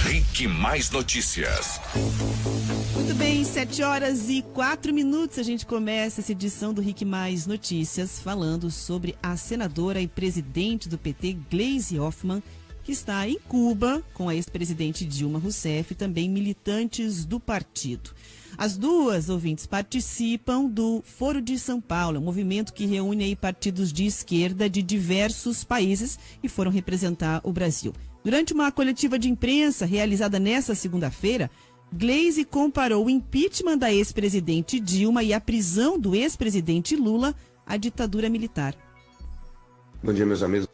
RIC Mais Notícias. Muito bem, 7h04, a gente começa essa edição do RIC Mais Notícias falando sobre a senadora e presidente do PT, Gleisi Hoffmann, que está em Cuba com a ex-presidente Dilma Rousseff e também militantes do partido. As duas ouvintes participam do Foro de São Paulo, um movimento que reúne aí partidos de esquerda de diversos países e foram representar o Brasil. Durante uma coletiva de imprensa realizada nesta segunda-feira, Gleisi comparou o impeachment da ex-presidente Dilma e a prisão do ex-presidente Lula à ditadura militar. Bom dia, meus amigos.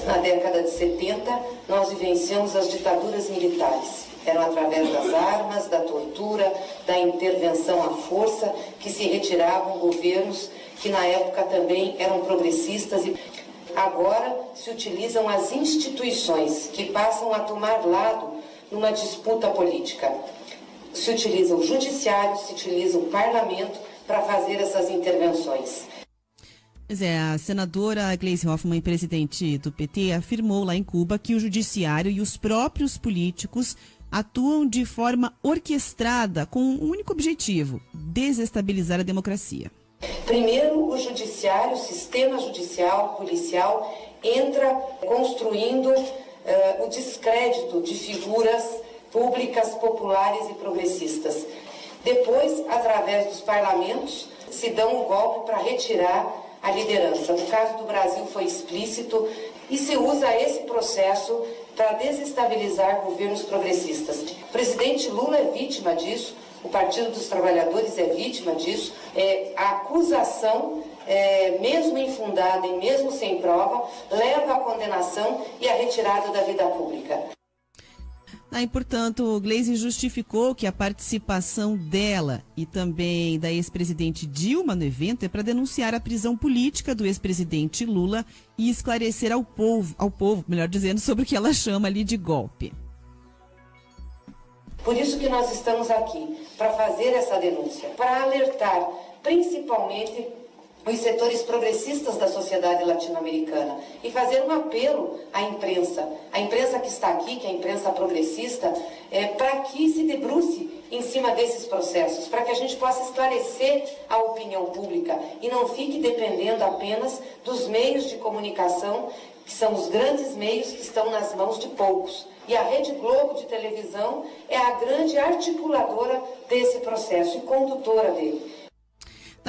Na década de 70, nós vivenciamos as ditaduras militares. Eram através das armas, da tortura, da intervenção à força que se retiravam governos que na época também eram progressistas. Agora se utilizam as instituições que passam a tomar lado numa disputa política. Se utiliza o judiciário, se utiliza o parlamento para fazer essas intervenções. Pois é, a senadora Gleisi Hoffmann, presidente do PT, afirmou lá em Cuba que o judiciário e os próprios políticos atuam de forma orquestrada com um único objetivo: desestabilizar a democracia. Primeiro, o judiciário, o sistema judicial, policial, entra construindo o descrédito de figuras públicas, populares e progressistas. Depois, através dos parlamentos, se dão um golpe para retirar a liderança. No caso do Brasil foi explícito e se usa esse processo para desestabilizar governos progressistas. O presidente Lula é vítima disso, o Partido dos Trabalhadores é vítima disso. A acusação, mesmo infundada e mesmo sem prova, leva à condenação e à retirada da vida pública. E, portanto, Gleisi justificou que a participação dela e também da ex-presidente Dilma no evento é para denunciar a prisão política do ex-presidente Lula e esclarecer ao povo, melhor dizendo, sobre o que ela chama ali de golpe. Por isso que nós estamos aqui, para fazer essa denúncia, para alertar principalmente os setores progressistas da sociedade latino-americana e fazer um apelo à imprensa que está aqui, que é a imprensa progressista, para que se debruce em cima desses processos, para que a gente possa esclarecer a opinião pública e não fique dependendo apenas dos meios de comunicação, que são os grandes meios que estão nas mãos de poucos. E a Rede Globo de televisão é a grande articuladora desse processo e condutora dele.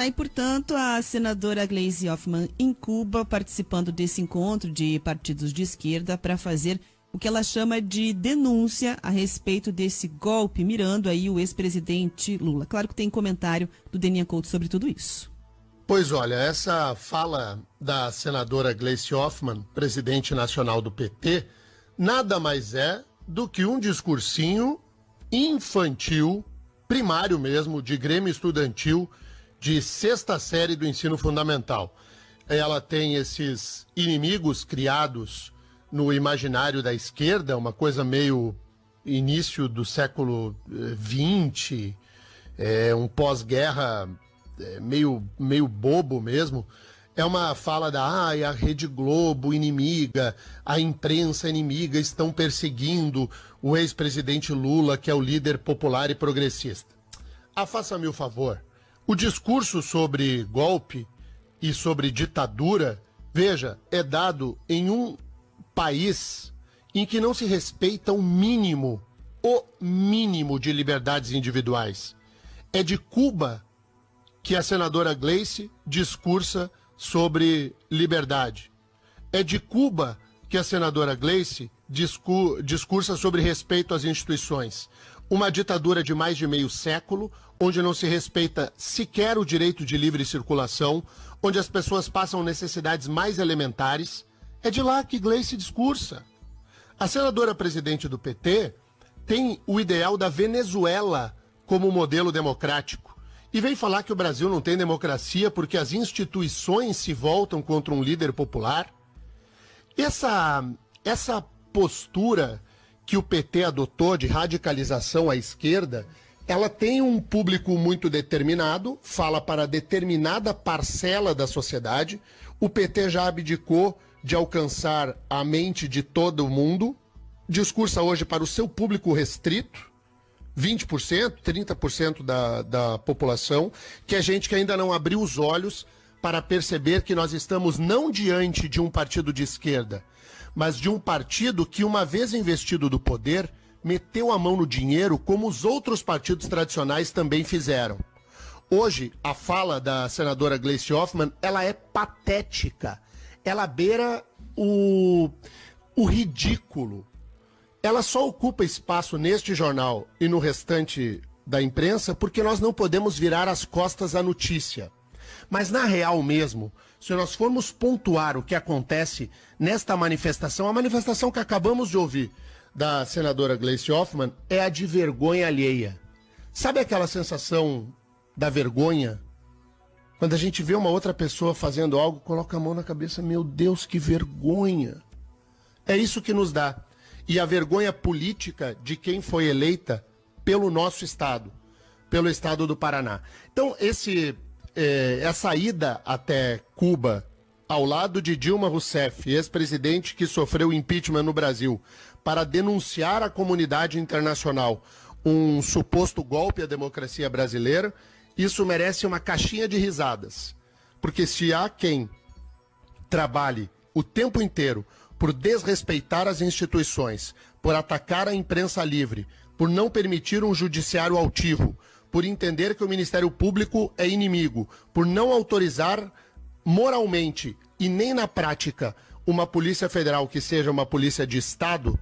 E, portanto, a senadora Gleisi Hoffmann em Cuba, participando desse encontro de partidos de esquerda para fazer o que ela chama de denúncia a respeito desse golpe, mirando aí o ex-presidente Lula. Claro que tem comentário do Deninha Couto sobre tudo isso. Pois olha, essa fala da senadora Gleisi Hoffmann, presidente nacional do PT, nada mais é do que um discursinho infantil, primário mesmo, de Grêmio Estudantil, de sexta série do ensino fundamental. Ela tem esses inimigos criados no imaginário da esquerda, uma coisa meio início do século XX, um pós-guerra meio bobo mesmo. É uma fala a Rede Globo inimiga, a imprensa inimiga, estão perseguindo o ex-presidente Lula, que é o líder popular e progressista. Faça-me o favor. O discurso sobre golpe e sobre ditadura, veja, é dado em um país em que não se respeita o mínimo de liberdades individuais. É de Cuba que a senadora Gleisi discursa sobre liberdade. É de Cuba que a senadora Gleisi discursa sobre respeito às instituições. Uma ditadura de mais de meio século, onde não se respeita sequer o direito de livre circulação, onde as pessoas passam necessidades mais elementares. É de lá que Gleisi discursa. A senadora presidente do PT tem o ideal da Venezuela como modelo democrático e vem falar que o Brasil não tem democracia porque as instituições se voltam contra um líder popular. Essa postura que o PT adotou de radicalização à esquerda, ela tem um público muito determinado, fala para determinada parcela da sociedade. O PT já abdicou de alcançar a mente de todo mundo, discursa hoje para o seu público restrito, 20%, 30% da população, que é gente que ainda não abriu os olhos para perceber que nós estamos não diante de um partido de esquerda, mas de um partido que, uma vez investido do poder, meteu a mão no dinheiro como os outros partidos tradicionais também fizeram. Hoje, a fala da senadora Gleisi Hoffmann, ela é patética. Ela beira o ridículo. Ela só ocupa espaço neste jornal e no restante da imprensa porque nós não podemos virar as costas à notícia. Mas na real mesmo, se nós formos pontuar o que acontece nesta manifestação, a manifestação que acabamos de ouvir da senadora Gleisi Hoffmann é a de vergonha alheia. Sabe aquela sensação da vergonha? Quando a gente vê uma outra pessoa fazendo algo, coloca a mão na cabeça, meu Deus, que vergonha. É isso que nos dá. E a vergonha política de quem foi eleita pelo nosso estado, pelo estado do Paraná. Então, essa ida até Cuba, ao lado de Dilma Rousseff, ex-presidente que sofreu impeachment no Brasil, para denunciar à comunidade internacional um suposto golpe à democracia brasileira, isso merece uma caixinha de risadas. Porque se há quem trabalhe o tempo inteiro por desrespeitar as instituições, por atacar a imprensa livre, por não permitir um judiciário altivo, por entender que o Ministério Público é inimigo, por não autorizar moralmente e nem na prática uma Polícia Federal que seja uma polícia de Estado,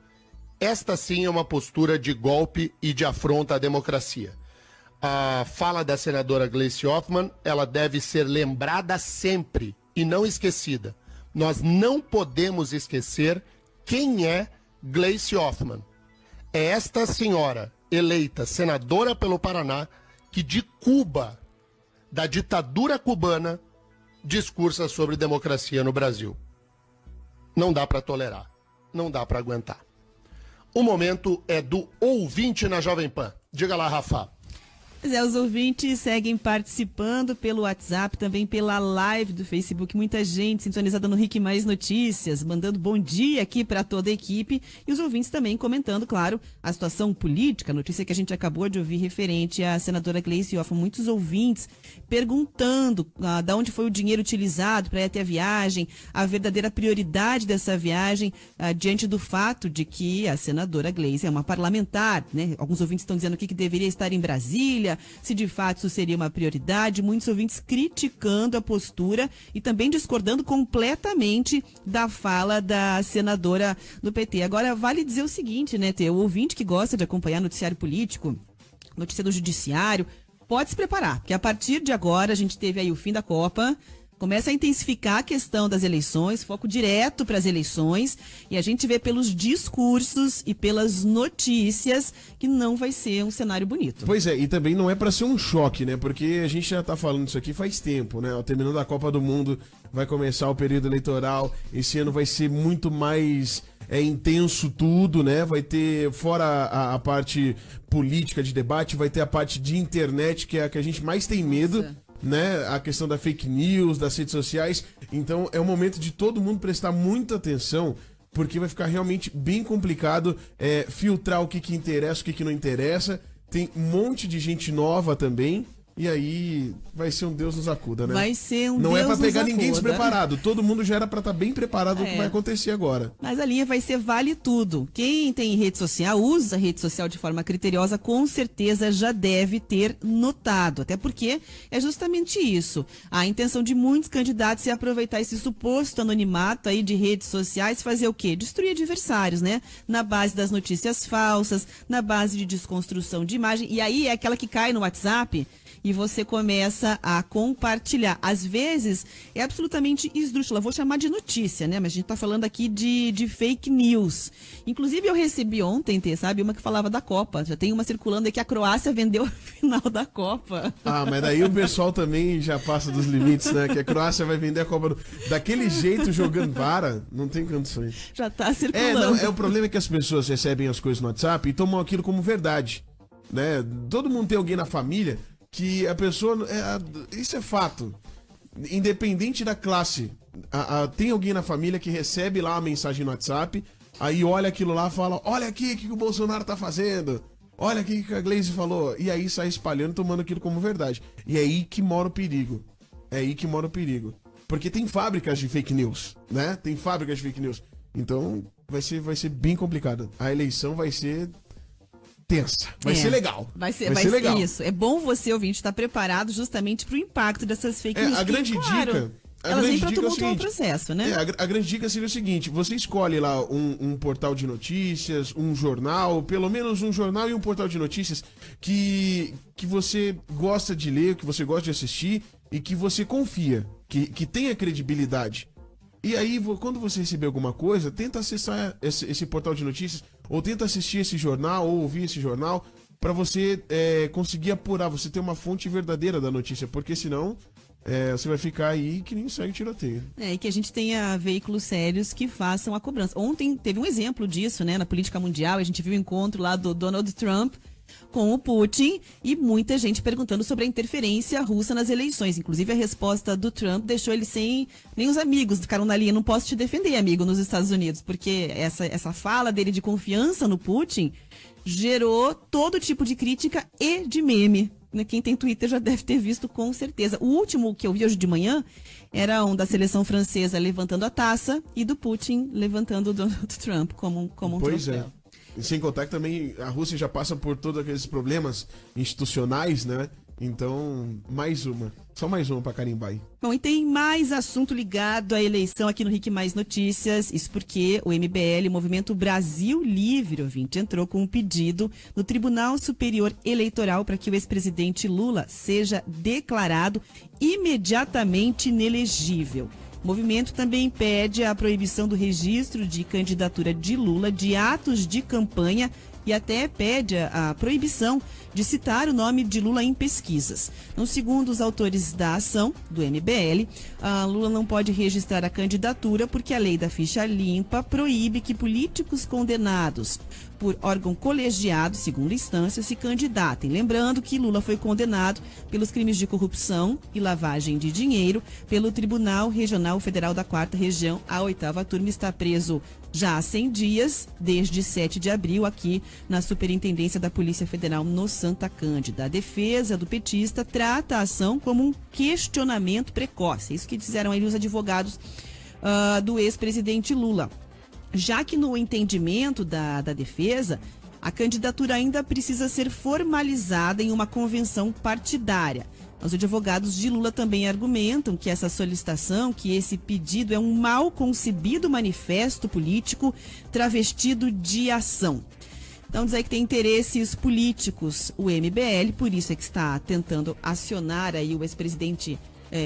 esta sim é uma postura de golpe e de afronta à democracia. A fala da senadora Gleisi Hoffmann, ela deve ser lembrada sempre e não esquecida. Nós não podemos esquecer quem é Gleisi Hoffmann. É esta senhora eleita senadora pelo Paraná que de Cuba, da ditadura cubana, discursa sobre democracia no Brasil. Não dá para tolerar, não dá para aguentar. O momento é do ouvinte na Jovem Pan. Diga lá, Rafa. Pois é, os ouvintes seguem participando pelo WhatsApp, também pela live do Facebook. Muita gente sintonizada no Rick Mais Notícias, mandando bom dia aqui para toda a equipe. E os ouvintes também comentando, claro, a situação política, a notícia que a gente acabou de ouvir referente à senadora Gleisi Hoffmann. Muitos ouvintes perguntando de onde foi o dinheiro utilizado para ir até a viagem, a verdadeira prioridade dessa viagem, diante do fato de que a senadora Gleisi é uma parlamentar, né? Alguns ouvintes estão dizendo aqui que deveria estar em Brasília, se de fato isso seria uma prioridade. Muitos ouvintes criticando a postura e também discordando completamente da fala da senadora do PT. Agora, vale dizer o seguinte, né, Tê? O ouvinte que gosta de acompanhar noticiário político, notícia do judiciário, pode se preparar, porque a partir de agora a gente teve aí o fim da Copa, começa a intensificar a questão das eleições, foco direto para as eleições, e a gente vê pelos discursos e pelas notícias que não vai ser um cenário bonito. Pois é, e também não é para ser um choque, né? Porque a gente já tá falando isso aqui faz tempo, né? Terminando a Copa do Mundo, vai começar o período eleitoral, esse ano vai ser muito mais intenso tudo, né? Vai ter, fora a parte política de debate, vai ter a parte de internet, que é a que a gente mais tem medo. Nossa. Né, a questão da fake news, das redes sociais. Então é o momento de todo mundo prestar muita atenção, porque vai ficar realmente bem complicado filtrar o que interessa, o que não interessa. Tem um monte de gente nova também. E aí vai ser um Deus nos acuda, né? Vai ser um Não Deus é pra pegar nos ninguém acuda. despreparado. Todo mundo já era pra estar bem preparado do que vai acontecer agora. Mas a linha vai ser vale tudo. Quem tem rede social, usa a rede social de forma criteriosa, com certeza já deve ter notado. Até porque é justamente isso. A intenção de muitos candidatos é aproveitar esse suposto anonimato aí de redes sociais, fazer o quê? Destruir adversários, né? Na base das notícias falsas, na base de desconstrução de imagem. E aí é aquela que cai no WhatsApp e você começa a compartilhar. Às vezes é absolutamente esdrúxula, vou chamar de notícia, né? Mas a gente tá falando aqui de fake news. Inclusive eu recebi ontem, sabe, uma que falava da Copa. Já tem uma circulando aí que a Croácia vendeu a final da Copa. Ah, mas daí o pessoal também já passa dos limites, né? Que a Croácia vai vender a Copa daquele jeito jogando não tem condições. Já tá circulando. O problema é que as pessoas recebem as coisas no WhatsApp e tomam aquilo como verdade, né? Todo mundo tem alguém na família que a pessoa... isso é fato. Independente da classe, tem alguém na família que recebe lá a mensagem no WhatsApp, aí olha aquilo lá e fala, olha aqui o que o Bolsonaro tá fazendo, olha aqui o que a Gleisi falou, e aí sai espalhando, tomando aquilo como verdade. E é aí que mora o perigo. Porque tem fábricas de fake news, né? Então vai ser bem complicado. A eleição vai ser tensa. Vai ser legal. Vai ser legal. Isso. É bom você, ouvinte, estar preparado justamente pro impacto dessas fake news. A grande dica... Elas vêm pra tumultuar o processo, né? A grande dica seria o seguinte, você escolhe lá um portal de notícias, um jornal, pelo menos um jornal e um portal de notícias que você gosta de ler, que você gosta de assistir e que você confia, que tenha credibilidade. E aí, quando você receber alguma coisa, tenta acessar esse portal de notícias, ou tenta assistir esse jornal, ou ouvir esse jornal, para você conseguir apurar, você ter uma fonte verdadeira da notícia, porque senão... você vai ficar aí que nem segue tiroteio. E que a gente tenha veículos sérios que façam a cobrança. Ontem teve um exemplo disso, né, na política mundial. A gente viu o encontro lá do Donald Trump com o Putin e muita gente perguntando sobre a interferência russa nas eleições. Inclusive, a resposta do Trump deixou ele sem... Nem os amigos ficaram na linha. Não posso te defender, amigo, nos Estados Unidos. Porque essa fala dele de confiança no Putin gerou todo tipo de crítica e de meme. Quem tem Twitter já deve ter visto com certeza. O último que eu vi hoje de manhã era um da seleção francesa levantando a taça e do Putin levantando o Donald Trump como um pois troféu. E sem contar que também a Rússia já passa por todos aqueles problemas institucionais, né? Então, só mais uma pra carimbar aí. Bom, e tem mais assunto ligado à eleição aqui no RIC Mais Notícias. Isso porque o MBL, Movimento Brasil Livre, ouvinte, entrou com um pedido no Tribunal Superior Eleitoral para que o ex-presidente Lula seja declarado imediatamente inelegível. O movimento também pede a proibição do registro de candidatura de Lula, de atos de campanha e até pede a proibição de citar o nome de Lula em pesquisas. Então, segundo os autores da ação do MBL, Lula não pode registrar a candidatura porque a lei da ficha limpa proíbe que políticos condenados por órgão colegiado, segunda instância, se candidatem. Lembrando que Lula foi condenado pelos crimes de corrupção e lavagem de dinheiro pelo Tribunal Regional Federal da 4ª Região. A 8ª turma está preso já há 100 dias, desde 7 de abril, aqui na Superintendência da Polícia Federal no Santa Cândida. A defesa do petista trata a ação como um questionamento precoce. Isso que disseram aí os advogados do ex-presidente Lula. Já que no entendimento da defesa, a candidatura ainda precisa ser formalizada em uma convenção partidária. Os advogados de Lula também argumentam que essa solicitação, que esse pedido é um mal concebido manifesto político travestido de ação. Então diz aí que tem interesses políticos o MBL, por isso é que está tentando acionar aí o ex-presidente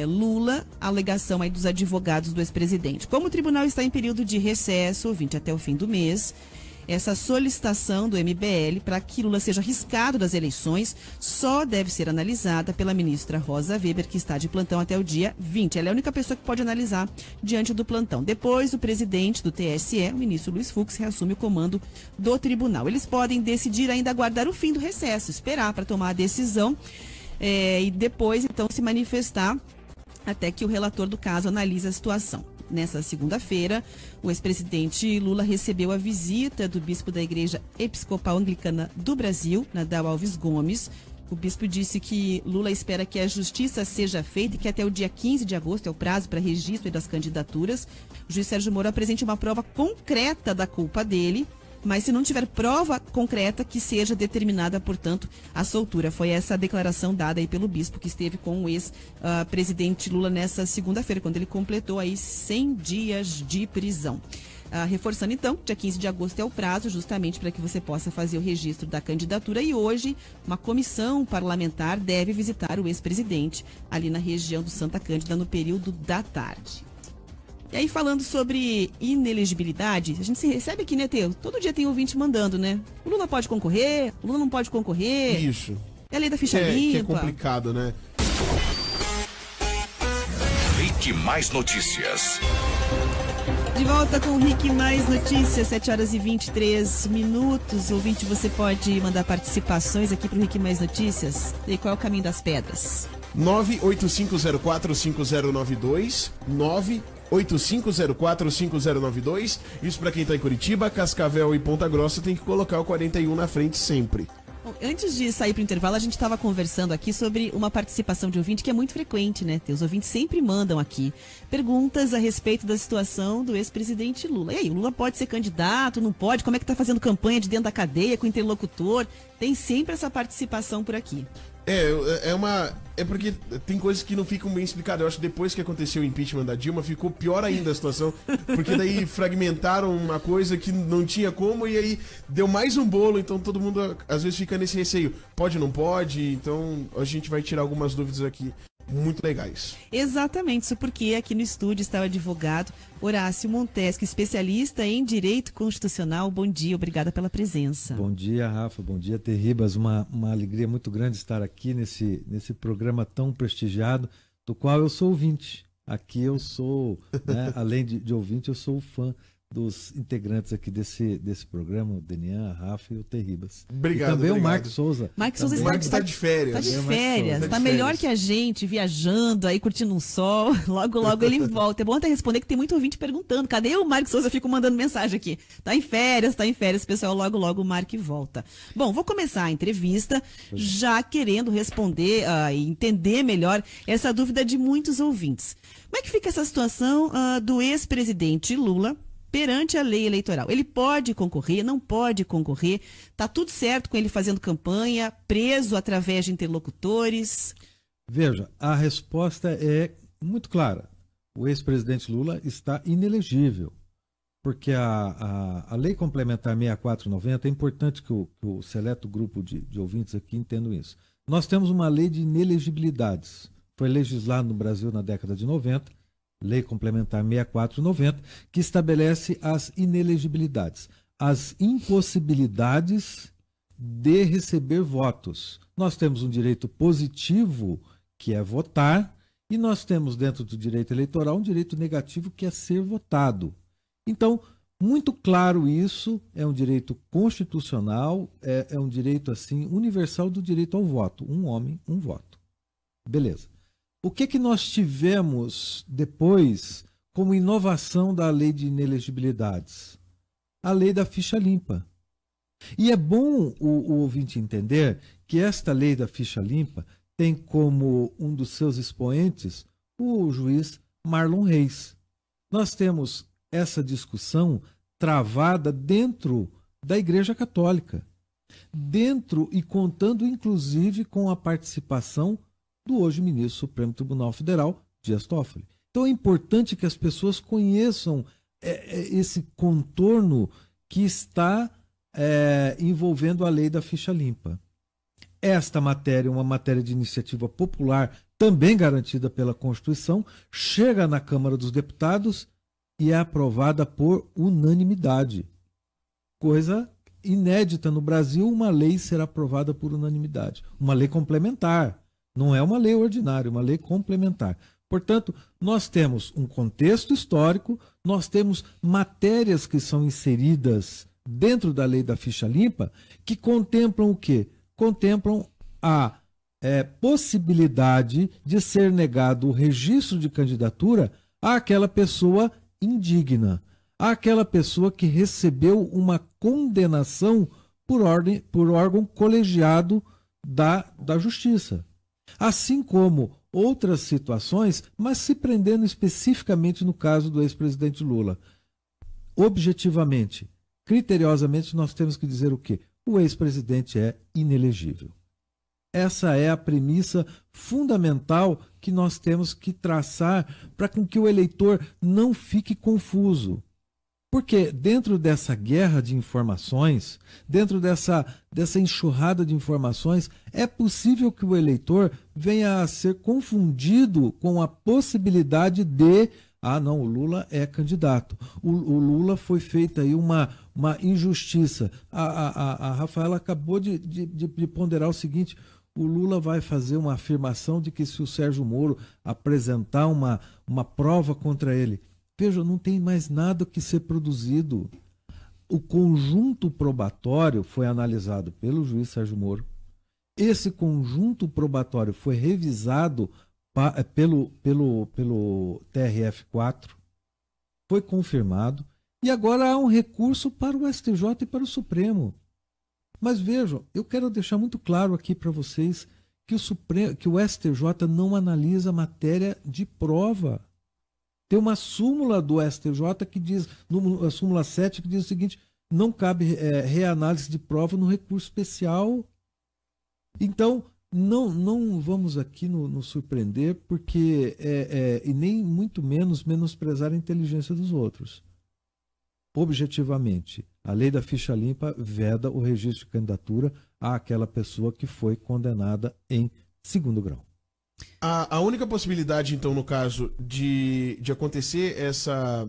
Lula, a alegação aí dos advogados do ex-presidente. Como o tribunal está em período de recesso, ouvinte, até o fim do mês, essa solicitação do MBL para que Lula seja riscado das eleições só deve ser analisada pela ministra Rosa Weber, que está de plantão até o dia 20. Ela é a única pessoa que pode analisar diante do plantão. Depois, o presidente do TSE, o ministro Luiz Fux, reassume o comando do tribunal. Eles podem decidir ainda aguardar o fim do recesso, esperar para tomar a decisão e depois, então, se manifestar até que o relator do caso analise a situação. Nessa segunda-feira, o ex-presidente Lula recebeu a visita do bispo da Igreja Episcopal Anglicana do Brasil, Nadal Alves Gomes. O bispo disse que Lula espera que a justiça seja feita e que até o dia 15 de agosto é o prazo para registro das candidaturas. O juiz Sérgio Moro apresente uma prova concreta da culpa dele, mas se não tiver prova concreta, que seja determinada, portanto, a soltura. Foi essa a declaração dada aí pelo bispo que esteve com o ex-presidente Lula nessa segunda-feira, quando ele completou aí 100 dias de prisão. Reforçando então, dia 15 de agosto é o prazo, justamente para que você possa fazer o registro da candidatura, e hoje uma comissão parlamentar deve visitar o ex-presidente ali na região do Santa Cândida no período da tarde. E aí, falando sobre inelegibilidade, a gente se recebe aqui, né, Teu? Todo dia tem ouvinte mandando, né? O Lula pode concorrer, o Lula não pode concorrer. Isso. É a lei da ficha limpa. Que é complicado, né? RIC Mais Notícias. De volta com o RIC Mais Notícias, 7 horas e 23 minutos. Ouvinte, você pode mandar participações aqui para o RIC Mais Notícias. E qual é o caminho das pedras? 985045092, 85045092. Isso para quem tá em Curitiba, Cascavel e Ponta Grossa tem que colocar o 41 na frente sempre. Bom, antes de sair para o intervalo, a gente estava conversando aqui sobre uma participação de ouvinte que é muito frequente, né? Os ouvintes sempre mandam aqui perguntas a respeito da situação do ex-presidente Lula. E aí, o Lula pode ser candidato, não pode? Como é que tá fazendo campanha de dentro da cadeia com o interlocutor? Tem sempre essa participação por aqui. É porque tem coisas que não ficam bem explicadas. Eu acho que depois que aconteceu o impeachment da Dilma, ficou pior ainda a situação. Porque daí fragmentaram uma coisa que não tinha como e aí deu mais um bolo. Então todo mundo às vezes fica nesse receio. Pode, não pode? Então a gente vai tirar algumas dúvidas aqui muito legais. Exatamente, isso porque aqui no estúdio está o advogado Horácio Monteschi, especialista em direito constitucional. Bom dia, obrigada pela presença. Bom dia, Rafa, bom dia, Terribas. Uma alegria muito grande estar aqui nesse programa tão prestigiado, do qual eu sou ouvinte. Aqui eu sou, né, além de ouvinte, eu sou fã dos integrantes aqui desse programa, o Denian, a Rafa e o Terribas. Obrigado, e também obrigado. o Marcos Souza. Marcos Souza está de férias. Está de Souza. férias, Tá está de melhor férias. que a gente, viajando, aí curtindo um sol. Logo, logo ele volta. É bom até responder que tem muito ouvinte perguntando, cadê o Marcos Souza? Eu fico mandando mensagem aqui. Tá em férias, pessoal, logo, logo o Marco volta. Bom, vou começar a entrevista já querendo responder e entender melhor essa dúvida de muitos ouvintes. Como é que fica essa situação do ex-presidente Lula perante a lei eleitoral? Ele pode concorrer, não pode concorrer? Tá tudo certo com ele fazendo campanha, preso através de interlocutores? Veja, a resposta é muito clara. O ex-presidente Lula está inelegível, porque a lei complementar 6490, é importante que o seleto grupo de ouvintes aqui entendam isso. Nós temos uma lei de inelegibilidades. Foi legislado no Brasil na década de 90, Lei Complementar 6490, que estabelece as inelegibilidades, as impossibilidades de receber votos. Nós temos um direito positivo, que é votar, e nós temos dentro do direito eleitoral um direito negativo, que é ser votado. Então, muito claro isso, é um direito constitucional, é um direito assim universal do direito ao voto. Um homem, um voto. Beleza. O que nós tivemos depois como inovação da lei de inelegibilidades? A lei da ficha limpa. E é bom o ouvinte entender que esta lei da ficha limpa tem como um dos seus expoentes o juiz Marlon Reis. Nós temos essa discussão travada dentro da Igreja Católica, dentro e contando inclusive com a participação do hoje ministro do Supremo Tribunal Federal, Dias Toffoli. Então é importante que as pessoas conheçam esse contorno que está envolvendo a lei da ficha limpa. Esta matéria, uma matéria de iniciativa popular, também garantida pela Constituição, chega na Câmara dos Deputados e é aprovada por unanimidade. Coisa inédita no Brasil, uma lei ser aprovada por unanimidade. Uma lei complementar. Não é uma lei ordinária, uma lei complementar. Portanto, nós temos um contexto histórico, nós temos matérias que são inseridas dentro da lei da ficha limpa que contemplam o quê? Contemplam a possibilidade de ser negado o registro de candidatura àquela pessoa indigna, àquela pessoa que recebeu uma condenação por órgão colegiado da Justiça. Assim como outras situações, mas se prendendo especificamente no caso do ex-presidente Lula. Objetivamente, criteriosamente, nós temos que dizer o quê? O ex-presidente é inelegível. Essa é a premissa fundamental que nós temos que traçar para que o eleitor não fique confuso. Porque dentro dessa guerra de informações, dentro dessa enxurrada de informações, é possível que o eleitor venha a ser confundido com a possibilidade de, não, o Lula é candidato. O Lula foi feita aí uma injustiça. A Rafaela acabou de ponderar o seguinte: o Lula vai fazer uma afirmação de que se o Sérgio Moro apresentar uma prova contra ele, veja, não tem mais nada que ser produzido. O conjunto probatório foi analisado pelo juiz Sérgio Moro. Esse conjunto probatório foi revisado pelo TRF4. foi confirmado, e agora há um recurso para o STJ e para o Supremo. Mas vejam, eu quero deixar muito claro aqui para vocês que o STJ não analisa matéria de prova. Tem uma súmula do STJ que diz, a súmula 7, que diz o seguinte: não cabe reanálise de prova no recurso especial. Então, não vamos aqui nos surpreender, porque e nem muito menos menosprezar a inteligência dos outros. Objetivamente, a lei da ficha limpa veda o registro de candidatura àquela pessoa que foi condenada em segundo grau. A única possibilidade, então, no caso de acontecer essa...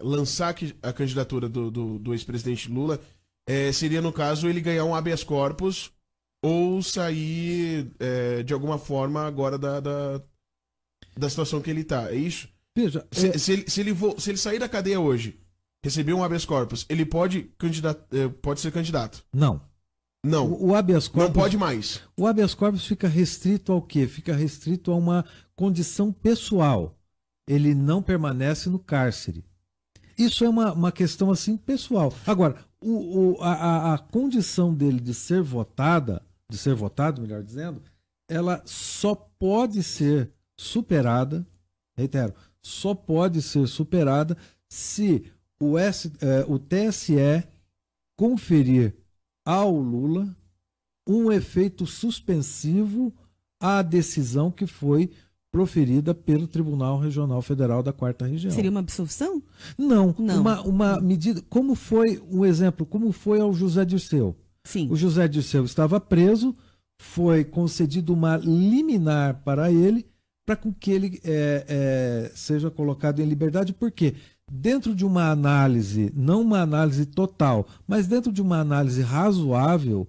lançar a candidatura do ex-presidente Lula seria, no caso, ele ganhar um habeas corpus ou sair de alguma forma agora da situação que ele está. É isso? Veja, se ele sair da cadeia hoje, receber um habeas corpus, ele pode ser candidato? Não. Não. O habeas corpus, não pode mais. O habeas corpus fica restrito ao quê? Fica restrito a uma condição pessoal. Ele não permanece no cárcere. Isso é uma questão assim pessoal. Agora, a condição dele de ser votado, melhor dizendo, ela só pode ser superada, reitero, só pode ser superada se o TSE conferir ao Lula um efeito suspensivo à decisão que foi proferida pelo Tribunal Regional Federal da 4ª Região. Seria uma absolvição? Não. Uma medida, como foi ao José Dirceu. Sim. O José Dirceu estava preso, foi concedido uma liminar para ele, para que ele seja colocado em liberdade. Por quê? Dentro de uma análise, não uma análise total, mas dentro de uma análise razoável,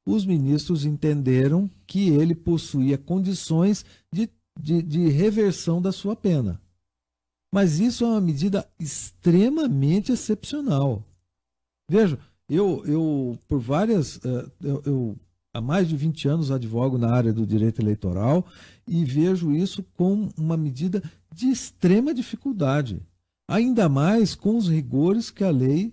os ministros entenderam que ele possuía condições de reversão da sua pena. Mas isso é uma medida extremamente excepcional. Veja, eu há mais de 20 anos advogo na área do direito eleitoral e vejo isso como uma medida de extrema dificuldade. Ainda mais com os rigores que a lei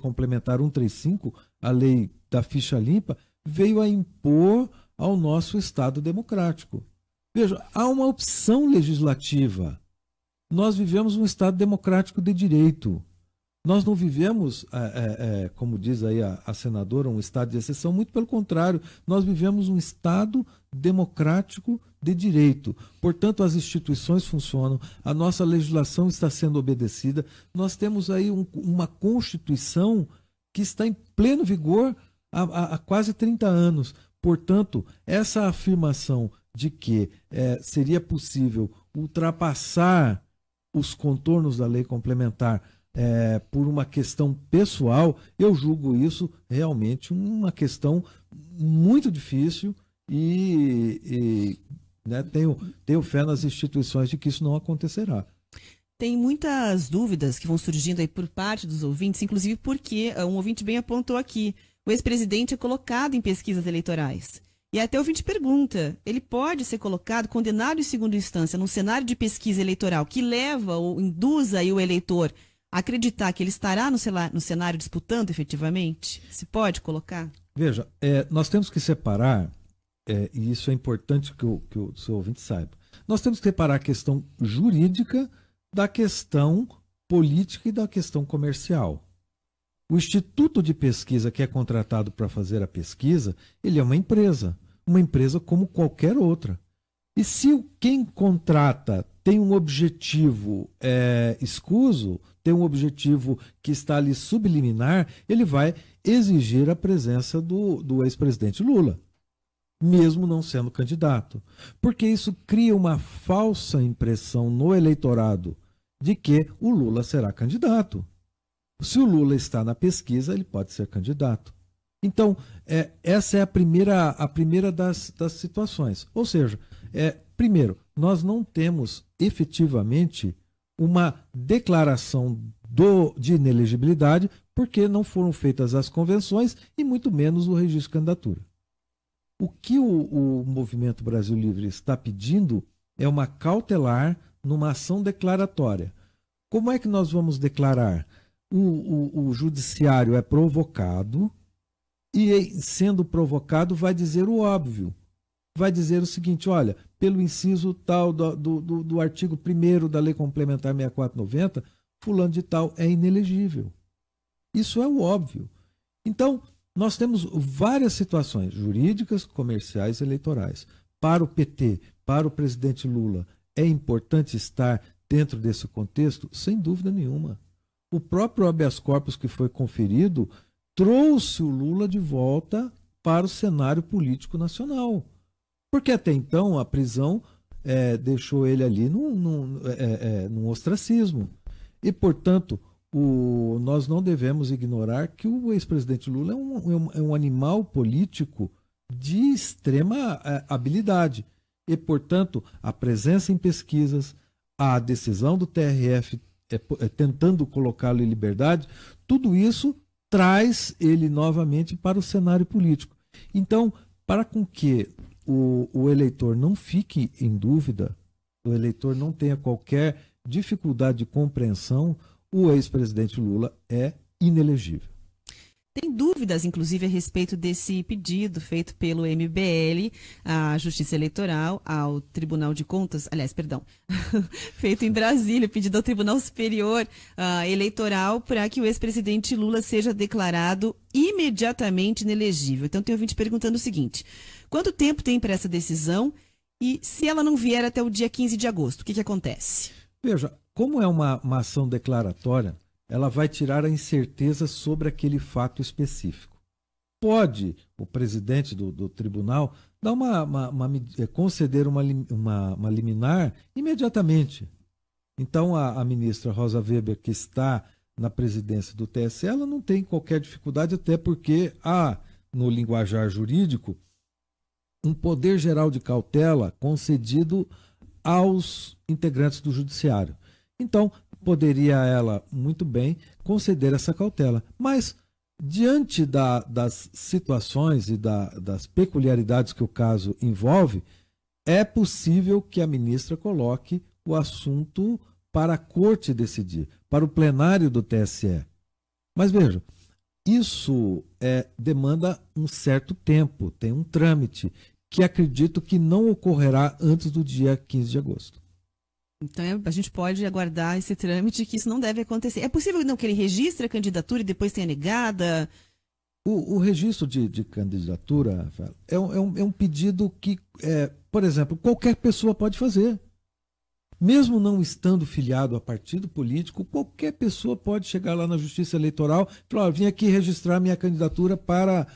complementar 135, a lei da ficha limpa, veio a impor ao nosso Estado democrático. Veja, há uma opção legislativa. Nós vivemos um Estado democrático de direito. Nós não vivemos, como diz aí a senadora, um Estado de exceção. Muito pelo contrário, nós vivemos um Estado democrático de direito. Portanto, as instituições funcionam, a nossa legislação está sendo obedecida. Nós temos aí uma Constituição que está em pleno vigor há quase 30 anos. Portanto, essa afirmação de que seria possível ultrapassar os contornos da lei complementar por uma questão pessoal, eu julgo isso realmente uma questão muito difícil e tenho fé nas instituições de que isso não acontecerá. Tem muitas dúvidas que vão surgindo aí por parte dos ouvintes, inclusive porque um ouvinte bem apontou aqui, o ex-presidente é colocado em pesquisas eleitorais. E até o ouvinte pergunta, ele pode ser colocado, condenado em segunda instância, num cenário de pesquisa eleitoral que leva ou induza aí o eleitor a acreditar que ele estará no cenário disputando efetivamente? Se pode colocar? Veja, nós temos que separar, e isso é importante que o seu ouvinte saiba, nós temos que separar a questão jurídica da questão política e da questão comercial. O instituto de pesquisa que é contratado para fazer a pesquisa, ele é uma empresa como qualquer outra. E se quem contrata tem um objetivo escuso, tem um objetivo que está ali subliminar, ele vai exigir a presença do ex-presidente Lula, mesmo não sendo candidato. Porque isso cria uma falsa impressão no eleitorado de que o Lula será candidato. Se o Lula está na pesquisa, ele pode ser candidato. Então, essa é a primeira das situações. Ou seja, primeiro, nós não temos efetivamente uma declaração de inelegibilidade, porque não foram feitas as convenções e muito menos o registro de candidatura. O que o Movimento Brasil Livre está pedindo é uma cautelar numa ação declaratória. Como é que nós vamos declarar? O judiciário é provocado e, sendo provocado, vai dizer o óbvio. Vai dizer o seguinte, olha, pelo inciso tal do artigo 1º da Lei Complementar 6490, fulano de tal é inelegível. Isso é o óbvio. Então, nós temos várias situações jurídicas, comerciais e eleitorais. Para o PT, para o presidente Lula, é importante estar dentro desse contexto? Sem dúvida nenhuma. O próprio habeas corpus que foi conferido trouxe o Lula de volta para o cenário político nacional. Porque até então a prisão deixou ele ali num ostracismo. E, portanto, nós não devemos ignorar que o ex-presidente Lula é um animal político de extrema habilidade. E, portanto, a presença em pesquisas, a decisão do TRF tentando colocá-lo em liberdade, tudo isso traz ele novamente para o cenário político. Então, para com que o eleitor não fique em dúvida, o eleitor não tenha qualquer dificuldade de compreensão, o ex-presidente Lula é inelegível. Tem dúvidas, inclusive, a respeito desse pedido feito pelo MBL à Justiça Eleitoral, ao Tribunal de Contas, feito em Brasília, pedido ao Tribunal Superior Eleitoral para que o ex-presidente Lula seja declarado imediatamente inelegível. Então, tem ouvinte perguntando o seguinte: quanto tempo tem para essa decisão e se ela não vier até o dia 15 de agosto, o que acontece? Veja, como é uma ação declaratória, ela vai tirar a incerteza sobre aquele fato específico. Pode o presidente do tribunal dar conceder uma liminar imediatamente. Então, a ministra Rosa Weber, que está na presidência do TSE, ela não tem qualquer dificuldade, até porque há, no linguajar jurídico, um poder geral de cautela concedido aos integrantes do judiciário. Então, poderia ela, muito bem, conceder essa cautela. Mas, diante das situações e das peculiaridades que o caso envolve, é possível que a ministra coloque o assunto para a corte decidir, para o plenário do TSE. Mas vejam, isso demanda um certo tempo, tem um trâmite, que acredito que não ocorrerá antes do dia 15 de agosto. Então a gente pode aguardar esse trâmite, que isso não deve acontecer. É possível não que ele registre a candidatura e depois tenha negada? O registro de candidatura é um pedido que, por exemplo, qualquer pessoa pode fazer. Mesmo não estando filiado a partido político, qualquer pessoa pode chegar lá na Justiça Eleitoral e falar: vim aqui registrar minha candidatura para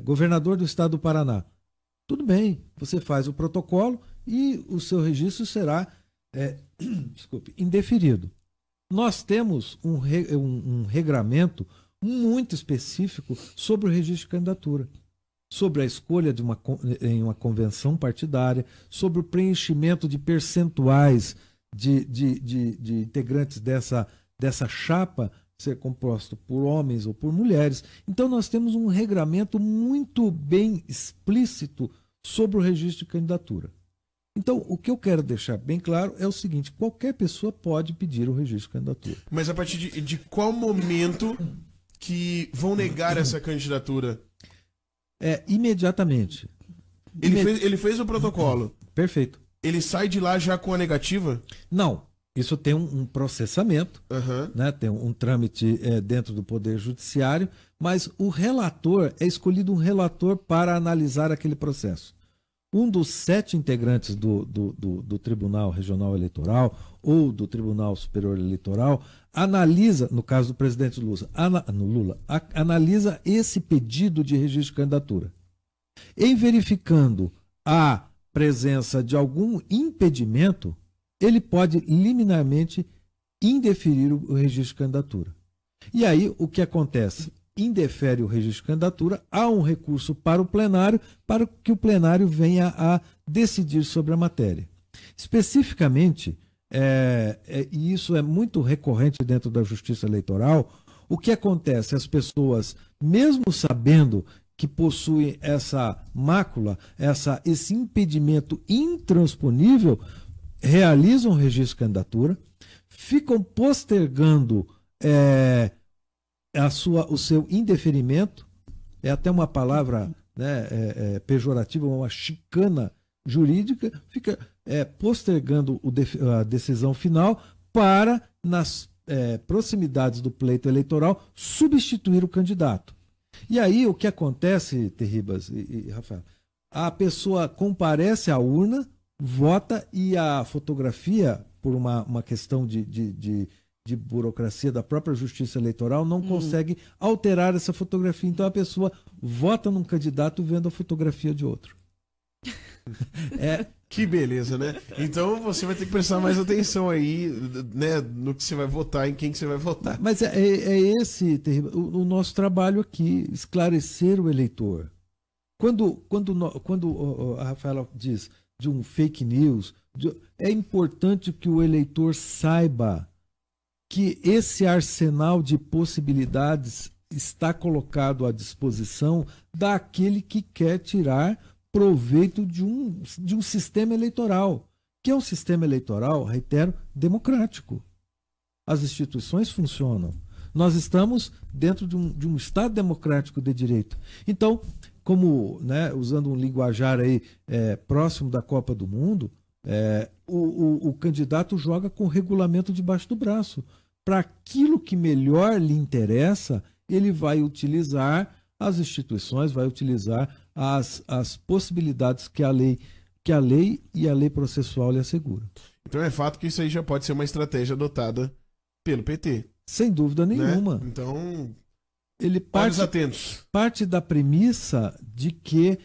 governador do estado do Paraná. Tudo bem, você faz o protocolo e o seu registro será indeferido. Nós temos um regramento muito específico sobre o registro de candidatura, sobre a escolha em uma convenção partidária, sobre o preenchimento de percentuais de integrantes dessa chapa ser composto por homens ou por mulheres. Então nós temos um regramento muito bem explícito sobre o registro de candidatura. Então, o que eu quero deixar bem claro é o seguinte: qualquer pessoa pode pedir o registro de candidatura. Mas a partir de qual momento que vão negar essa candidatura? Imediatamente. Ele fez o protocolo. Perfeito. Ele sai de lá já com a negativa? Não. Isso tem um processamento, né? Tem um trâmite dentro do Poder Judiciário, mas o relator, é escolhido um relator para analisar aquele processo. Um dos 7 integrantes do Tribunal Regional Eleitoral ou do Tribunal Superior Eleitoral analisa, no caso do presidente Lula, analisa esse pedido de registro de candidatura. Em verificando a presença de algum impedimento, ele pode liminarmente indeferir o registro de candidatura. E aí, o que acontece? Indefere o registro de candidatura, há um recurso para o plenário, para que o plenário venha a decidir sobre a matéria. Especificamente, e isso é muito recorrente dentro da Justiça Eleitoral, o que acontece? As pessoas, mesmo sabendo que possuem essa mácula, esse impedimento intransponível, realizam o registro de candidatura, ficam postergando o seu indeferimento, é até uma palavra, né, pejorativa, uma chicana jurídica, fica postergando a decisão final para, nas proximidades do pleito eleitoral, substituir o candidato. E aí o que acontece, Terribas e Rafael, a pessoa comparece à urna, vota e a fotografia, por uma questão de burocracia da própria justiça eleitoral, não consegue alterar essa fotografia. Então a pessoa vota num candidato vendo a fotografia de outro. Que beleza, né? Então você vai ter que prestar mais atenção aí, né, no que você vai votar, em quem que você vai votar. Mas esse o nosso trabalho aqui, esclarecer o eleitor. Quando a Rafaela diz de um fake news, é importante que o eleitor saiba que esse arsenal de possibilidades está colocado à disposição daquele que quer tirar proveito de um sistema eleitoral, que é um sistema eleitoral, reitero, democrático. As instituições funcionam. Nós estamos dentro de um Estado democrático de direito. Então, como, né, usando um linguajar aí, próximo da Copa do Mundo, o candidato joga com o regulamento debaixo do braço. Para aquilo que melhor lhe interessa, ele vai utilizar as instituições, vai utilizar as possibilidades que a lei e a lei processual lhe asseguram. Então é fato que isso aí já pode ser uma estratégia adotada pelo PT. Sem dúvida nenhuma. Né? Então, ele parte da premissa de que,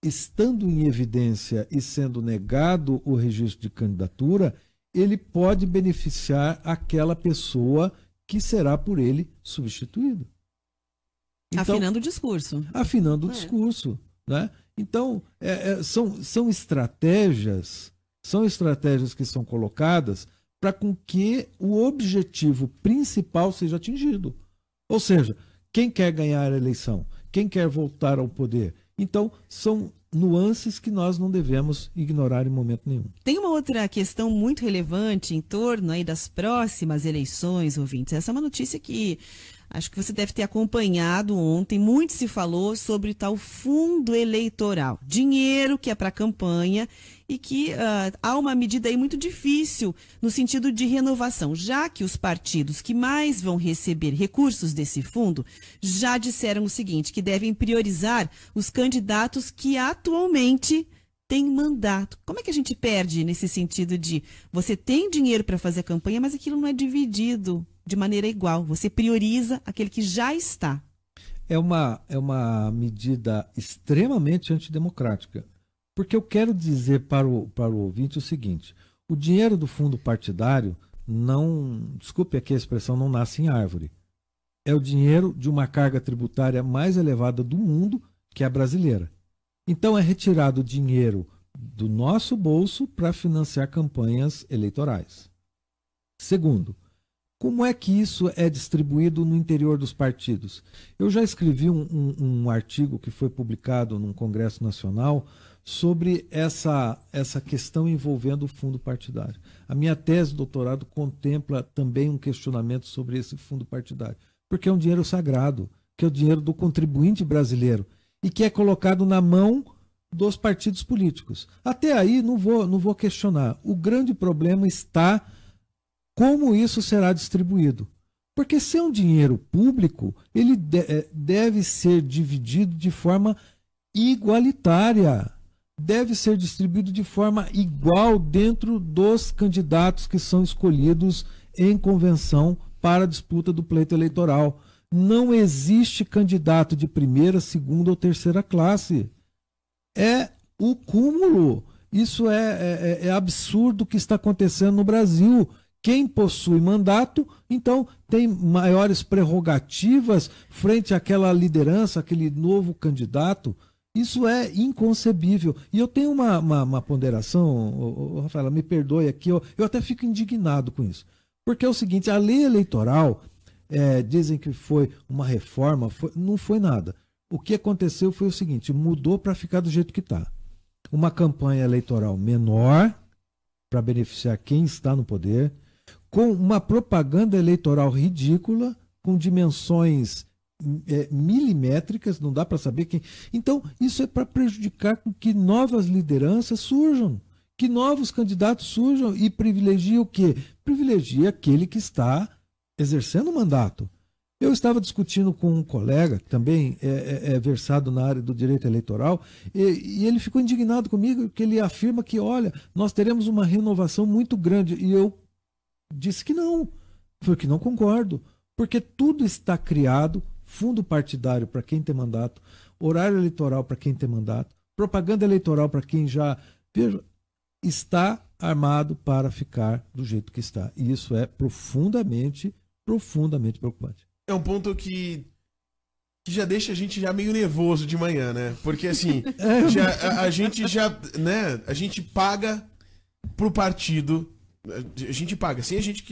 estando em evidência e sendo negado o registro de candidatura, ele pode beneficiar aquela pessoa que será por ele substituída. Então, afinando o discurso. Afinando o discurso. Né? Então, são estratégias que são colocadas para com que o objetivo principal seja atingido. Ou seja, quem quer ganhar a eleição? Quem quer voltar ao poder? Então, são nuances que nós não devemos ignorar em momento nenhum. Tem uma outra questão muito relevante em torno aí das próximas eleições, ouvintes. Essa é uma notícia que acho que você deve ter acompanhado ontem. Muito se falou sobre o tal fundo eleitoral. Dinheiro que é para a campanha e que há uma medida aí muito difícil no sentido de renovação, já que os partidos que mais vão receber recursos desse fundo já disseram o seguinte, que devem priorizar os candidatos que atualmente têm mandato. Como é que a gente perde nesse sentido de você tem dinheiro para fazer a campanha, mas aquilo não é dividido de maneira igual? Você prioriza aquele que já está. É uma medida extremamente antidemocrática. Porque eu quero dizer para o ouvinte o seguinte, o dinheiro do fundo partidário desculpe aqui a expressão, não nasce em árvore. É o dinheiro de uma carga tributária mais elevada do mundo, que é a brasileira. Então é retirado dinheiro do nosso bolso para financiar campanhas eleitorais. Segundo, como é que isso é distribuído no interior dos partidos? Eu já escrevi um artigo que foi publicado num Congresso Nacional sobre essa questão envolvendo o fundo partidário. A minha tese de doutorado contempla também um questionamento sobre esse fundo partidário, porque é um dinheiro sagrado, que é o dinheiro do contribuinte brasileiro e que é colocado na mão dos partidos políticos. Até aí não vou questionar. O grande problema está como isso será distribuído. Porque se é um dinheiro público, ele deve ser dividido de forma igualitária. Deve ser distribuído de forma igual dentro dos candidatos que são escolhidos em convenção para a disputa do pleito eleitoral. Não existe candidato de primeira, segunda ou terceira classe. É o cúmulo. Isso é absurdo o que está acontecendo no Brasil. Quem possui mandato, então, tem maiores prerrogativas frente àquela liderança, aquele novo candidato. Isso é inconcebível. E eu tenho uma ponderação, Rafaela, me perdoe aqui, eu até fico indignado com isso. Porque é o seguinte, a lei eleitoral, dizem que foi uma reforma, não foi nada. O que aconteceu foi o seguinte, mudou para ficar do jeito que está. Uma campanha eleitoral menor, para beneficiar quem está no poder, com uma propaganda eleitoral ridícula, com dimensões milimétricas, não dá para saber quem. Então, isso é para prejudicar com que novas lideranças surjam, que novos candidatos surjam e privilegia o quê? Privilegia aquele que está exercendo o mandato. Eu estava discutindo com um colega, que também é versado na área do direito eleitoral, e ele ficou indignado comigo, porque ele afirma que, olha, nós teremos uma renovação muito grande. E eu disse que não. Foi que não concordo. Porque tudo está criado, fundo partidário para quem tem mandato, horário eleitoral para quem tem mandato, propaganda eleitoral para quem já... Veja, está armado para ficar do jeito que está. E isso é profundamente preocupante. É um ponto que já deixa a gente já meio nervoso de manhã, né? Porque assim, a gente paga pro partido, a gente paga, sem a gente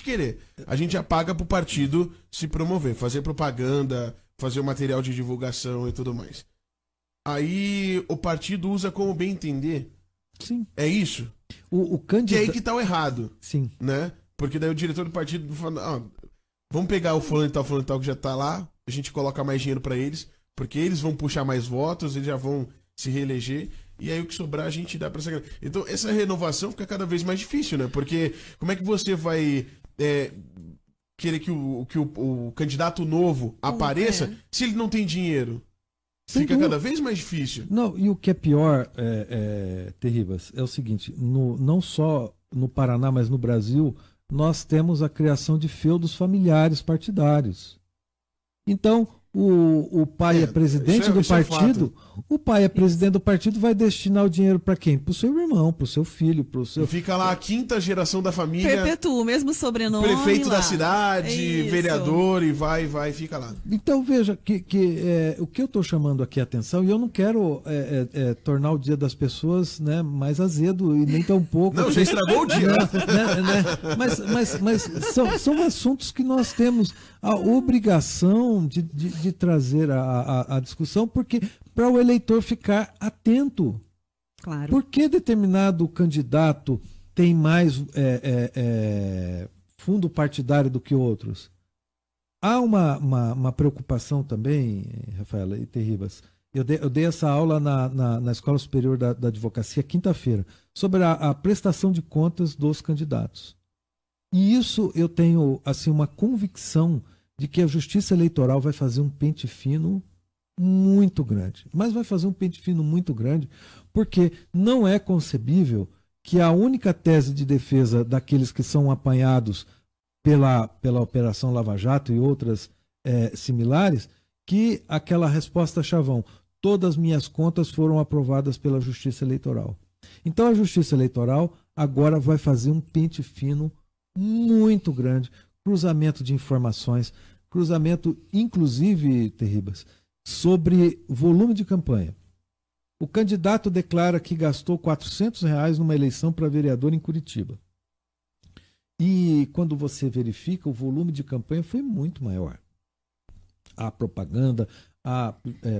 querer, a gente já paga pro partido se promover, fazer propaganda, fazer o material de divulgação e tudo mais. Aí o partido usa como bem entender. Sim. É isso? O Que candidato... é aí que tá o errado. Sim. Né? Porque daí o diretor do partido fala, vamos pegar o fulano e tal que já tá lá, a gente coloca mais dinheiro pra eles, porque eles vão puxar mais votos, eles já vão se reeleger, e aí o que sobrar a gente dá pra essa... Então essa renovação fica cada vez mais difícil, né? Porque como é que você vai querer que o candidato novo apareça se ele não tem dinheiro? Fica cada vez mais difícil. Não, e o que é pior, Terribas, é o seguinte, não só no Paraná, mas no Brasil, nós temos a criação de feudos familiares partidários. Então, o pai é presidente do partido, o pai é presidente do partido, vai destinar o dinheiro para quem? Para o seu irmão, para o seu filho, para o seu... Fica lá a quinta geração da família. Perpetua o mesmo sobrenome. Prefeito lá da cidade, vereador, e vai, fica lá. Então, veja, o que eu estou chamando aqui a atenção, e eu não quero tornar o dia das pessoas, né, mais azedo, e nem tão pouco... Não, já estragou o dia. Mas são assuntos que nós temos a obrigação de trazer a discussão, porque para o eleitor ficar atento. Claro. Por que determinado candidato tem mais fundo partidário do que outros? Há uma preocupação também, Rafaela e Terribas. Eu dei essa aula na Escola Superior da Advocacia quinta-feira, sobre a prestação de contas dos candidatos. E isso eu tenho assim, uma convicção de que a Justiça Eleitoral vai fazer um pente fino muito grande. Mas vai fazer um pente fino muito grande porque não é concebível que a única tese de defesa daqueles que são apanhados pela Operação Lava Jato e outras similares, que aquela resposta chavão, todas as minhas contas foram aprovadas pela Justiça Eleitoral. Então a Justiça Eleitoral agora vai fazer um pente fino muito grande, cruzamento de informações, cruzamento, inclusive, Terribas, sobre volume de campanha. O candidato declara que gastou R$400 numa eleição para vereador em Curitiba. E quando você verifica, o volume de campanha foi muito maior. Há propaganda, há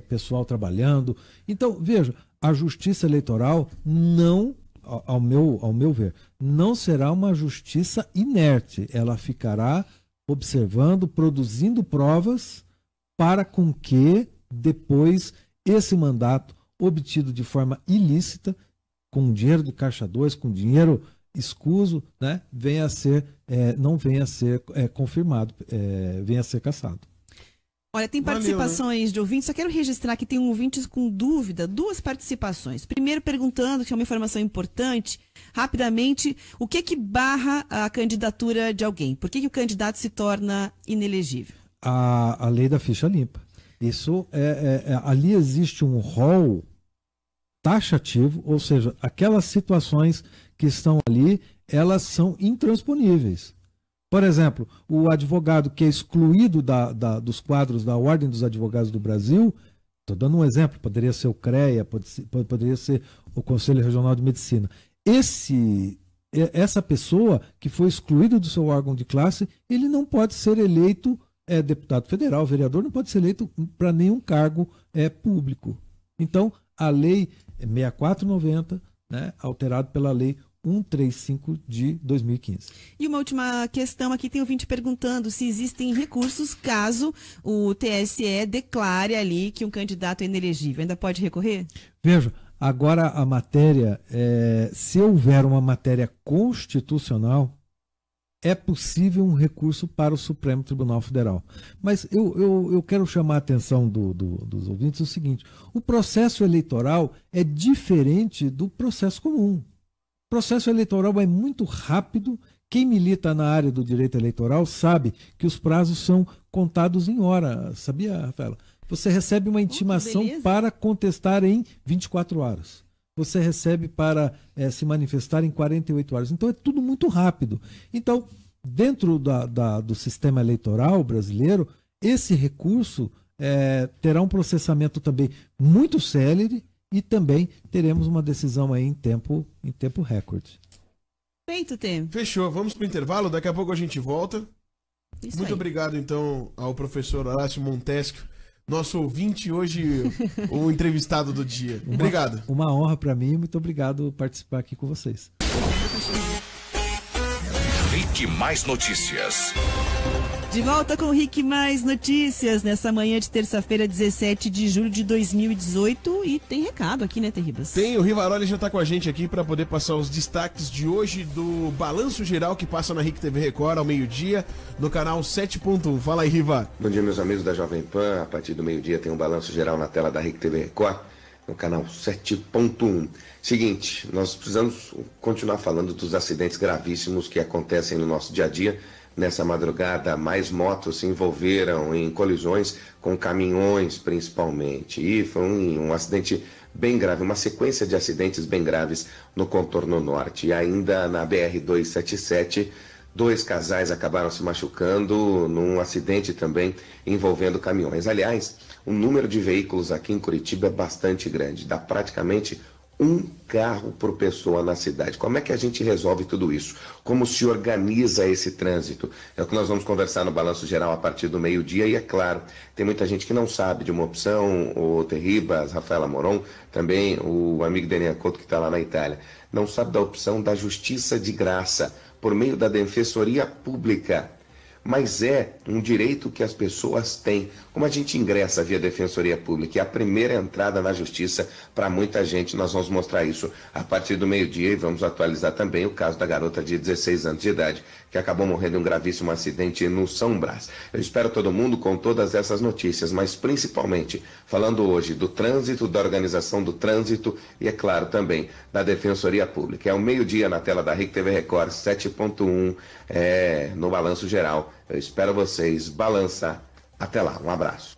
pessoal trabalhando. Então, veja, a Justiça Eleitoral não... Ao meu ver, não será uma justiça inerte. Ela ficará observando, produzindo provas para com que depois esse mandato obtido de forma ilícita, com dinheiro do Caixa 2, com dinheiro escuso, né, não venha a ser confirmado, venha a ser cassado. Olha, tem participações de ouvintes, só quero registrar que tem um ouvinte com dúvida, 2 participações. Primeiro perguntando, que é uma informação importante, rapidamente, o que barra a candidatura de alguém? Por que o candidato se torna inelegível? A lei da ficha limpa. Isso ali existe um rol taxativo, ou seja, aquelas situações que estão ali, elas são intransponíveis. Por exemplo, o advogado que é excluído dos quadros da Ordem dos Advogados do Brasil, estou dando um exemplo, poderia ser o CREA, poderia ser o Conselho Regional de Medicina. Essa pessoa que foi excluída do seu órgão de classe, ele não pode ser eleito deputado federal, vereador, não pode ser eleito para nenhum cargo público. Então, a lei 6490, né, alterado pela lei 135 de 2015. E uma última questão aqui, tem ouvinte perguntando se existem recursos caso o TSE declare ali que um candidato é inelegível. Ainda pode recorrer? Veja, agora a matéria, se houver uma matéria constitucional, é possível um recurso para o Supremo Tribunal Federal. Mas eu quero chamar a atenção dos ouvintes o seguinte: o processo eleitoral é diferente do processo comum. O processo eleitoral é muito rápido. Quem milita na área do direito eleitoral sabe que os prazos são contados em hora. Sabia, Rafaela? Você recebe uma intimação para contestar em 24 horas. Você recebe para se manifestar em 48 horas. Então é tudo muito rápido. Então, dentro do sistema eleitoral brasileiro, esse recurso terá um processamento também muito célere e também teremos uma decisão aí em tempo recorde. Feito, Tem. Fechou, vamos pro intervalo, daqui a pouco a gente volta. Isso Muito aí. obrigado, então, ao professor Horácio Montesquieu, nosso ouvinte hoje, o entrevistado do dia. Obrigado. Uma honra para mim, muito obrigado por participar aqui com vocês. Rick Mais Notícias. De volta com o Rick Mais Notícias, nessa manhã de terça-feira, 17 de julho de 2018. E tem recado aqui, né, Terribas? Tem, o Rivaroli já tá com a gente aqui para poder passar os destaques de hoje do Balanço Geral que passa na Rick TV Record ao meio-dia, no canal 7.1. Fala aí, Riva. Bom dia, meus amigos da Jovem Pan. A partir do meio-dia tem um balanço geral na tela da Rick TV Record, no canal 7.1. Seguinte, nós precisamos continuar falando dos acidentes gravíssimos que acontecem no nosso dia a dia. Nessa madrugada, mais motos se envolveram em colisões com caminhões, principalmente. E foi um acidente bem grave, uma sequência de acidentes bem graves no contorno norte. E ainda na BR-277, 2 casais acabaram se machucando num acidente também envolvendo caminhões. Aliás, o número de veículos aqui em Curitiba é bastante grande, dá praticamente um carro por pessoa na cidade. Como é que a gente resolve tudo isso? Como se organiza esse trânsito? É o que nós vamos conversar no Balanço Geral a partir do meio-dia. E é claro, tem muita gente que não sabe de uma opção, o Terribas, Rafaela Moron, também o amigo Daniel Couto que está lá na Itália, não sabe da opção da justiça de graça, por meio da Defensoria Pública. Mas é um direito que as pessoas têm. Como a gente ingressa via Defensoria Pública, é a primeira entrada na justiça para muita gente. Nós vamos mostrar isso a partir do meio-dia e vamos atualizar também o caso da garota de 16 anos de idade que acabou morrendo em um gravíssimo acidente no São Brás. Eu espero todo mundo com todas essas notícias, mas principalmente falando hoje do trânsito, da organização do trânsito e, é claro, também da Defensoria Pública. É o meio-dia na tela da Rick TV Record 7.1, no Balanço Geral. Eu espero vocês. Balança. Até lá. Um abraço.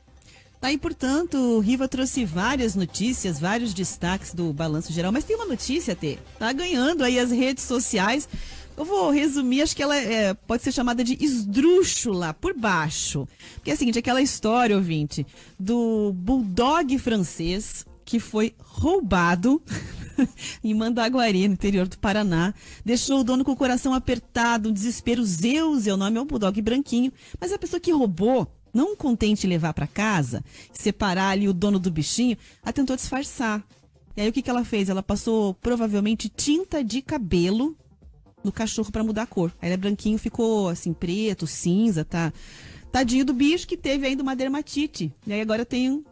Tá aí, portanto, o Riva trouxe várias notícias, vários destaques do Balanço Geral, mas tem uma notícia, Tê, tá ganhando aí as redes sociais. Eu vou resumir, acho que ela pode ser chamada de esdrúxula, por baixo. Porque é o seguinte, aquela história, ouvinte, do bulldog francês que foi roubado em Mandaguari, no interior do Paraná. Deixou o dono com o coração apertado, um desespero. Zeus é o nome, é um bulldog branquinho. Mas a pessoa que roubou, não contente em levar para casa, separar ali o dono do bichinho, ela tentou disfarçar. E aí o que ela fez? Ela passou provavelmente tinta de cabelo no cachorro para mudar a cor. Aí ele é branquinho, ficou assim, preto, cinza, tá? Tadinho do bicho que teve ainda uma dermatite. E aí agora tem um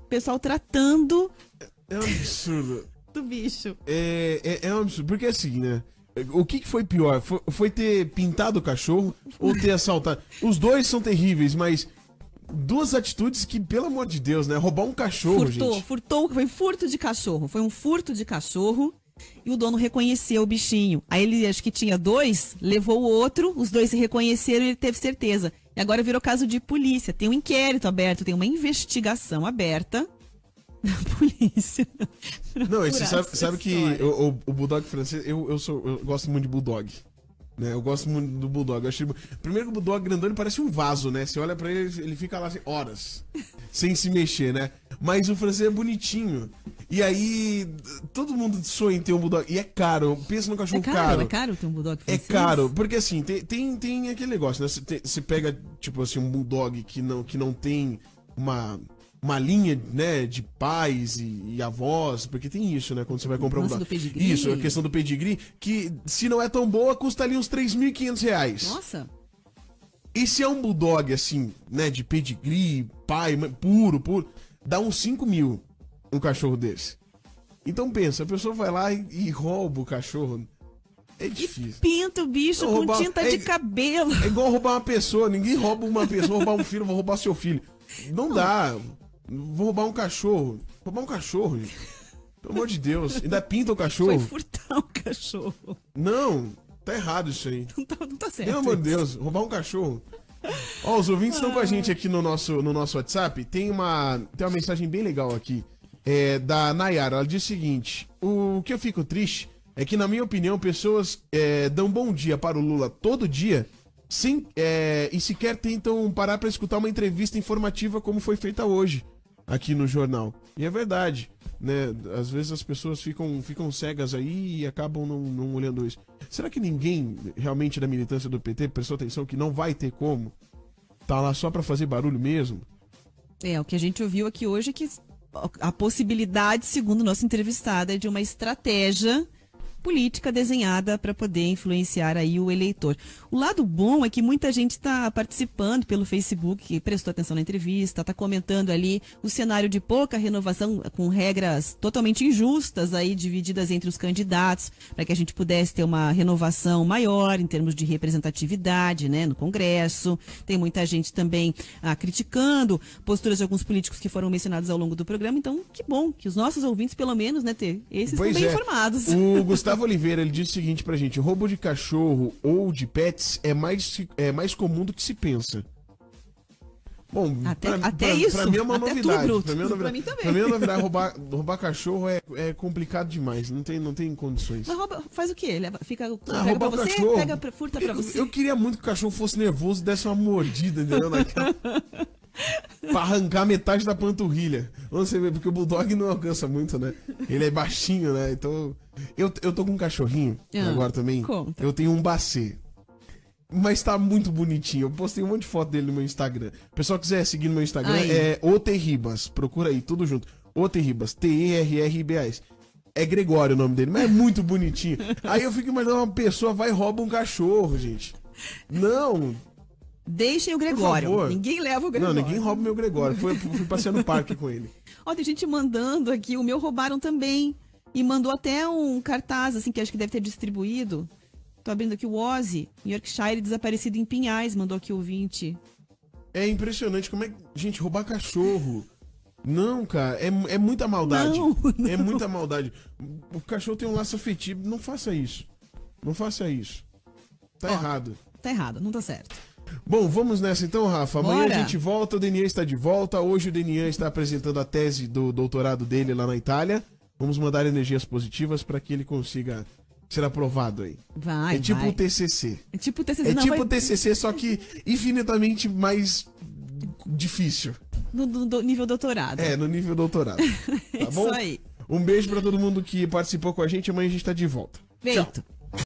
pessoal tratando... É um absurdo. Do bicho. É um absurdo, porque assim, né? O que foi pior? Foi ter pintado o cachorro ou ter assaltado? Os dois são terríveis, mas duas atitudes que, pelo amor de Deus, né? Roubar um cachorro, gente. Furtou, foi furto de cachorro. Foi um furto de cachorro e o dono reconheceu o bichinho. Aí ele, acho que tinha 2, levou o outro, os 2 se reconheceram e ele teve certeza. E agora virou caso de polícia. Tem um inquérito aberto, tem uma investigação aberta da polícia. Não, e você sabe que o bulldog francês, eu gosto muito de bulldog. Né? Eu gosto muito do bulldog. Primeiro que o bulldog grandão ele parece um vaso, né? Você olha pra ele, ele fica lá assim, horas, sem se mexer, né? Mas o francês é bonitinho. E aí, todo mundo sonha em ter um bulldog. E é caro. Pensa no cachorro caro. É caro ter um bulldog francês? É caro. Porque assim, tem aquele negócio, né? Você pega, tipo assim, um bulldog que não tem uma linha, né, de pais e avós, porque tem isso, né, quando você vai comprar um do pedigree. Isso, a questão do pedigree, que se não é tão boa, custa ali uns R$3.500. Nossa. E se é um bulldog, assim, né, de pedigree, pai, puro, dá uns 5 mil um cachorro desse. Então pensa, a pessoa vai lá e rouba o cachorro. É difícil. Pinta o bicho Não, com tinta de cabelo. É igual roubar uma pessoa. Ninguém rouba uma pessoa, roubar um filho, vou roubar seu filho. Não dá. Vou roubar um cachorro. Roubar um cachorro, gente. Pelo amor de Deus. Ainda pinta o cachorro. Foi furtar um cachorro. Não, tá errado isso aí. Não tá certo. Pelo amor de Deus, roubar um cachorro. Ó, os ouvintes estão com a gente aqui no nosso WhatsApp. Tem uma mensagem bem legal aqui. Da Nayara. Ela diz o seguinte: o que eu fico triste é que, na minha opinião, pessoas dão bom dia para o Lula todo dia e sequer tentam parar para escutar uma entrevista informativa como foi feita hoje aqui no jornal. E é verdade, né? Às vezes as pessoas ficam cegas aí e acabam não olhando isso. Será que ninguém realmente da militância do PT prestou atenção que não vai ter como? Tá lá só para fazer barulho mesmo? O que a gente ouviu aqui hoje é que a possibilidade, segundo o nosso entrevistado, é de uma estratégia política desenhada para poder influenciar aí o eleitor. O lado bom é que muita gente está participando pelo Facebook, que prestou atenção na entrevista, está comentando ali o cenário de pouca renovação, com regras totalmente injustas aí divididas entre os candidatos, para que a gente pudesse ter uma renovação maior em termos de representatividade, né, no Congresso. Tem muita gente também criticando posturas de alguns políticos que foram mencionados ao longo do programa. Então, que bom que os nossos ouvintes, pelo menos, né, esses estão bem informados. O Gustavo Oliveira, ele diz o seguinte pra gente: roubo de cachorro ou de pets é mais comum do que se pensa. Bom, até isso. Pra mim é uma novidade. Pra mim também. Pra mim é uma novidade. Roubar cachorro é complicado demais. Não tem condições. Mas faz o quê? Pega roubar pra o você, cachorro. furta pra você. Eu queria muito que o cachorro fosse nervoso e desse uma mordida, entendeu? Pra arrancar metade da panturrilha. Você vê, porque o Bulldog não alcança muito, né? Ele é baixinho, né? Então. Eu tô com um cachorrinho agora também. Conta. Eu tenho um Bacê. Mas tá muito bonitinho. Eu postei um monte de foto dele no meu Instagram. O pessoal quiser seguir no meu Instagram, é Oterribas. Procura aí, tudo junto. Oterribas, Terribas. É Gregório o nome dele, mas é muito bonitinho. Aí eu fico imaginando, uma pessoa vai e rouba um cachorro, gente. Não. Deixem o Gregório. Ninguém leva o Gregório. Não, ninguém rouba o meu Gregório. Fui passear no parque com ele. Ó, tem gente mandando aqui. O meu roubaram também. E mandou até um cartaz, assim, que acho que deve ter distribuído. Tô abrindo aqui o Ozzy, Yorkshire, desaparecido em Pinhais, mandou aqui o ouvinte. É impressionante como é que... Gente, roubar cachorro. Não, cara, é muita maldade. Não. É muita maldade. O cachorro tem um laço afetivo. Não faça isso. Não faça isso. Tá errado. Tá errado, não tá certo. Bom, vamos nessa então, Rafa. Amanhã Bora. a gente volta, o Denian está de volta. Hoje o Denian está apresentando a tese do doutorado dele lá na Itália. Vamos mandar energias positivas para que ele consiga ser aprovado aí. Vai, É tipo vai. o TCC. É tipo o TCC. É não, tipo vai... o TCC, só que infinitamente mais difícil. No nível doutorado. No nível doutorado. Tá bom? Isso aí. Um beijo para todo mundo que participou com a gente. Amanhã a gente tá de volta. Feito. Tchau.